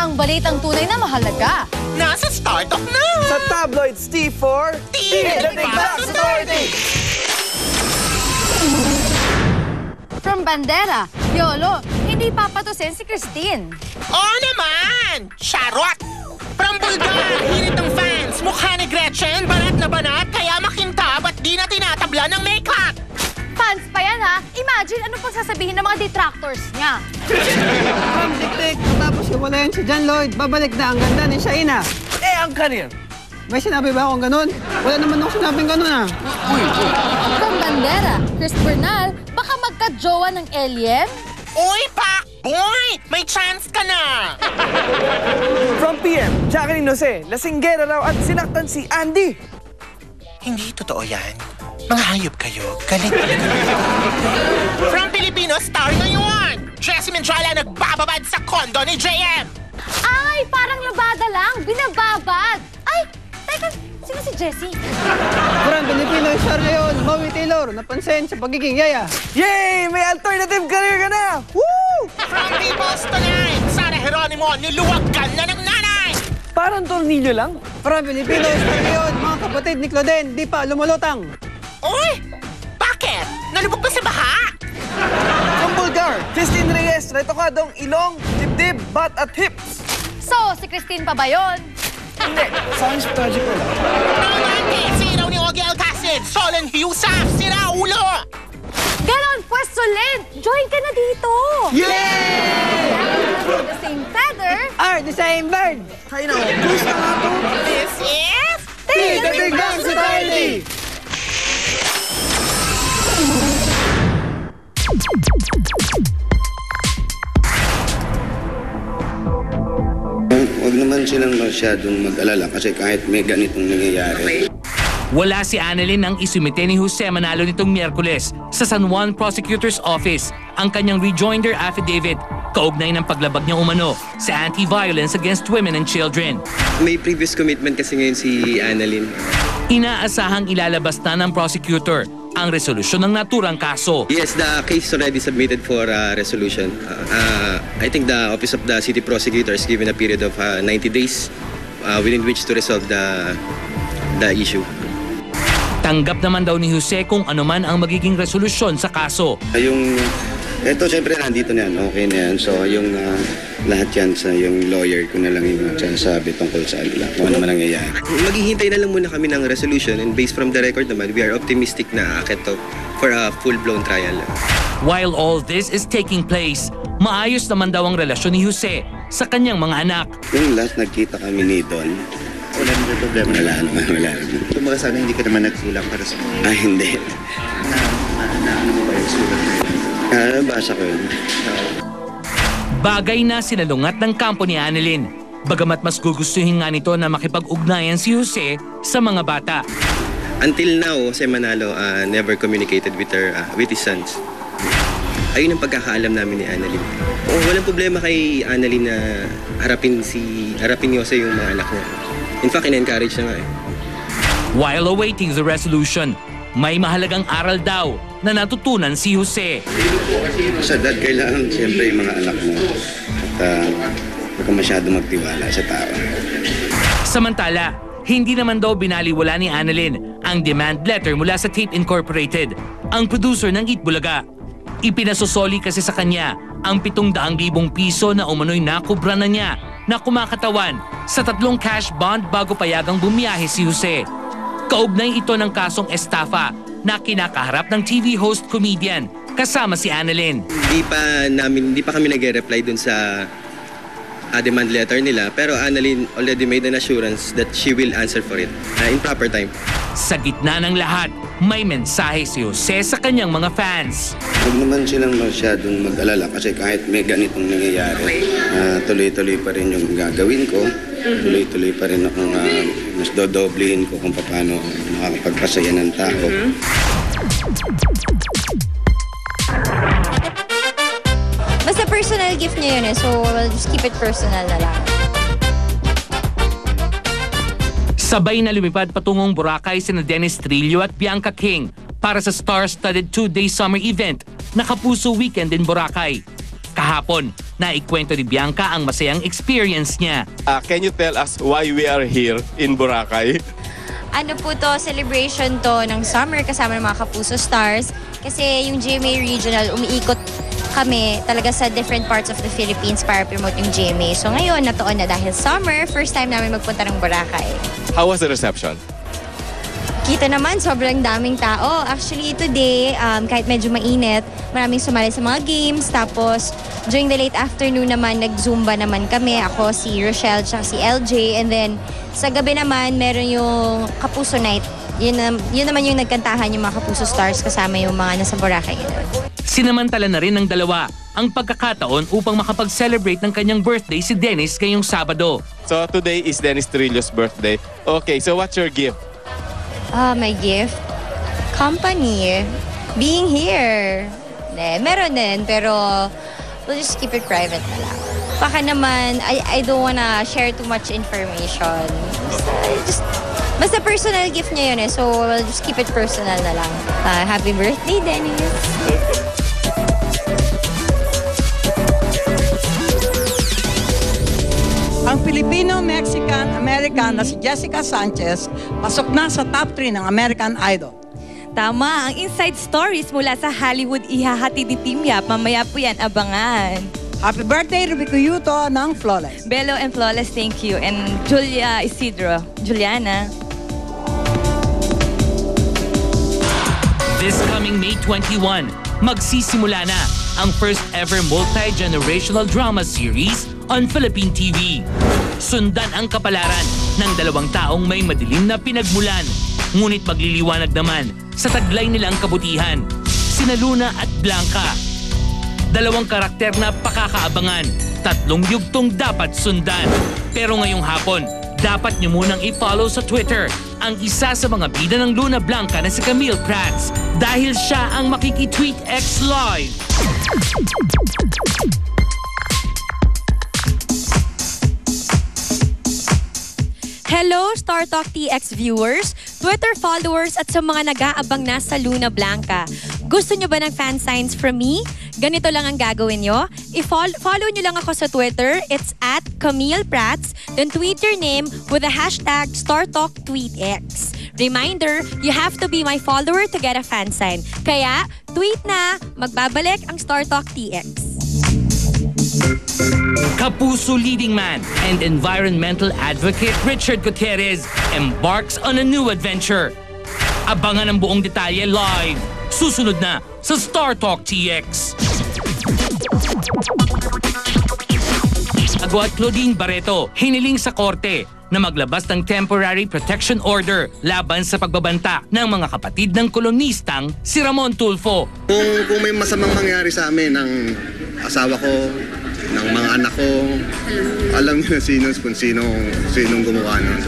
Ang balitang tunay na mahalaga. Nasa startup na! Sa tabloids, T4, The Big Box Authority! From Bandera, Yolo, hindi papatusin si Christine. Oo naman! Charot! From Bulgar, hirit ng fans, mukha ni Gretchen, banat na banat, kaya makintab at di na tinatabla ng makeup! Fans pa yan ha? Imagine ano pang sasabihin ng mga detractors niya. From Tik-Tik, tapos hiwalayan si John Lloyd, babalik na ang ganda ni Shaina. ang karir. May sinabi ba akong ganun? Wala naman akong sinabing ganun ah. From Bandera, Chris Bernal, baka magka-jowa ng alien? Uy, Pak! Boy! May chance ka na! From PM, Jacqueline Jose, lasinggera raw at sinaktan si Andy. Hindi totoo yan. Mga hayop kayo. Galit talaga. From Filipino Star ngayon! Jessie Mendrala nagbababad sa kondo ni JM! Ay, parang labada lang, binababad. Ay, teka, sino si Jessie? From Filipino Star ngayon, Maui Taylor, napansin sa pagiging yaya. Yay! May alternative career ka na! Woo! From People's Tonight, Sara Geronimo, niluwaggan na ng nanay! Parang tornilyo lang. From Filipino Star ngayon, mga kapatid ni Claudine, di pa lumulutang. Uy! Bakit? Nalubog ba sa baha? From Bulgar, Christine Reyes, retokadong ilong, dibdib, bat at hips. So, si Christine pa ba yun? Hindi, science project ko lang. Romante, siraw ni Ogie Alcacid, Solen Hiusaf, sira ulo! Ganon, pwesto Lent! Join ka na dito! Yay! The same feather, Are the same bird. Kaya na, gusto nga to. This is... The Big Box Authority! Huwag naman silang masyadong mag-alala kasi kahit may ganitong nangyayari. Wala si Annalyn nang isumite ni Jose Manalo nitong Miyerkules sa San Juan Prosecutor's Office ang kanyang rejoinder affidavit kaugnay ng paglabag niya umano sa anti-violence against women and children. May previous commitment kasi ngayon si Annalyn. Inaasahang ilalabas na ng prosecutor ang resolusyon ng naturang kaso. Yes, the case is already submitted for resolution. I think the Office of the City Prosecutor is given a period of 90 days within which to resolve the issue. Tanggap naman daw ni Jose kung ano man ang magiging resolusyon sa kaso. Ito syempre nandito na yan, okay na yan. So yung lahat yan sa yung lawyer ko na lang yung sinasabi tungkol sa kung ano man nangyayari. Maghihintay na lang muna kami ng resolution and based from the record naman, we are optimistic na aakyat to for a full-blown trial. While all this is taking place, maayos naman daw ang relasyon ni Jose sa kanyang mga anak. Yung last nagkita kami ni Don, wala naman problema. wala naman. Kumbaga sana hindi ka naman nagsulang para sa mga. Ah, hindi. Ano mo ba yung sulat na yun? Basa ko yun. Bagay na sinalungat ng kampo ni Annalyn. Bagamat mas gugustuhin nga nito na makipag-ugnayan si Jose sa mga bata. Until now, si Manalo never communicated with his sons. Ayun ang pagkakaalam namin ni Annalyn. Walang problema kay Annalyn na harapin ni Jose yung mga anak niya. In fact, in-encourage na nga eh. While awaiting the resolution, may mahalagang aral daw na natutunan si Jose. Sa dad, kailangan siyempre yung mga anak mo. At huwag ka masyado magtiwala sa tao. Samantala, hindi naman daw binaliwala ni Annalyn ang demand letter mula sa Tape Incorporated, ang producer ng Eat Bulaga. Ipinasosoli kasi sa kanya ang 700,000 piso na umano'y nakubra na niya na kumakatawan sa 3 cash bond bago payagang bumiyahe si Jose. Kaugnay ito ng kasong estafa na kinakaharap ng TV host comedian kasama si Annalyn. Hindi pa kami nag-reply dun sa demand letter nila, pero Annalyn already made an assurance that she will answer for it in proper time. Sa gitna ng lahat, may mensahe si Jose sa kanyang mga fans. Huwag naman silang masyadong mag-alala kasi kahit may ganitong nangyayari, tuloy-tuloy pa rin yung gagawin ko. Tuloy-tuloy pa rin akong mas dodoblihin ko kung paano makakapagpasaya ng tao. Basta personal gift niya yun eh, so we'll just keep it personal na lang. Sabay na lumipad patungong Boracay sina Dennis Trillo at Bianca King para sa star-studded 2-day summer event na Kapuso Weekend in Boracay. Kahapon, Naikwento ni Bianca ang masayang experience niya. Can you tell us why we are here in Boracay? Ano po to, celebration to ng summer kasama ng mga Kapuso Stars. Kasi yung GMA Regional, umiikot kami talaga sa different parts of the Philippines para promote yung GMA. So ngayon, natuon na dahil summer, first time namin magpunta ng Boracay. How was the reception? Kita naman, sobrang daming tao. Actually, today, kahit medyo mainit, maraming sumali sa mga games. Tapos, during the late afternoon naman, nag-Zumba naman kami. Ako, si Rochelle, tsaka si LJ. And then, sa gabi naman, meron yung Kapuso Night. Yun naman yung nagkantahan yung mga Kapuso Stars kasama yung mga nasa Boracay. Sinamantala na rin ng dalawa ang pagkakataon upang makapag-celebrate ng kanyang birthday si Dennis ngayong Sabado. So today is Dennis Trillo's birthday. Okay, so what's your gift? My gift? Company. Being here. Meron din, pero we'll just keep it private na lang. Baka naman, I don't wanna share too much information. Basta personal gift niya yun eh, so we'll just keep it personal na lang. Happy birthday, Dennis! Ang Filipino-Mexican-American na si Jessica Sanchez pasok na sa top 3 ng American Idol. Tama, ang inside stories mula sa Hollywood ihahati ni Team Yap. Mamaya po yan, abangan. Happy birthday, Rubico Yuto ng Flawless. Bello and Flawless, thank you. And Julia Isidro. Juliana. This coming May 21, magsisimula na ang first ever multi-generational drama series on Philippine TV. Sundan ang kapalaran ng dalawang taong may madilim na pinagmulan, ngunit magliliwanag naman sa taglay nilang kabutihan, sina Luna at Blanca. Dalawang karakter na pakakaabangan, 3 yugtong dapat sundan. Pero ngayong hapon, dapat nyo munang i-follow sa Twitter ang isa sa mga bida ng Luna Blanca na si Camille Prats dahil siya ang makiki-tweet X live. Hello, Star Talk TX viewers, Twitter followers at sa mga nag-aabang na sa Luna Blanca. Gusto nyo ba ng fan signs from me? Ganito lang ang gagawin nyo. I-follow nyo lang ako sa Twitter. It's at Camille Prats. Then tweet your name with the hashtag StarTalkTweetX. Reminder, you have to be my follower to get a fan sign. Kaya, tweet na, magbabalik ang Star Talk TX. Kapuso leading man and environmental advocate Richard Gutierrez embarks on a new adventure. Abangan ang buong detalye live. Susunod na sa Star Talk TX. Agwat Claudine Barreto hiniling sa korte na maglabas ng temporary protection order laban sa pagbabanta ng mga kapatid ng kolonistang si Ramon Tulfo. Kung may masamang mangyari sa amin ng asawa ko, ng mga anak ko, alam niyo na sinong gumawa nun.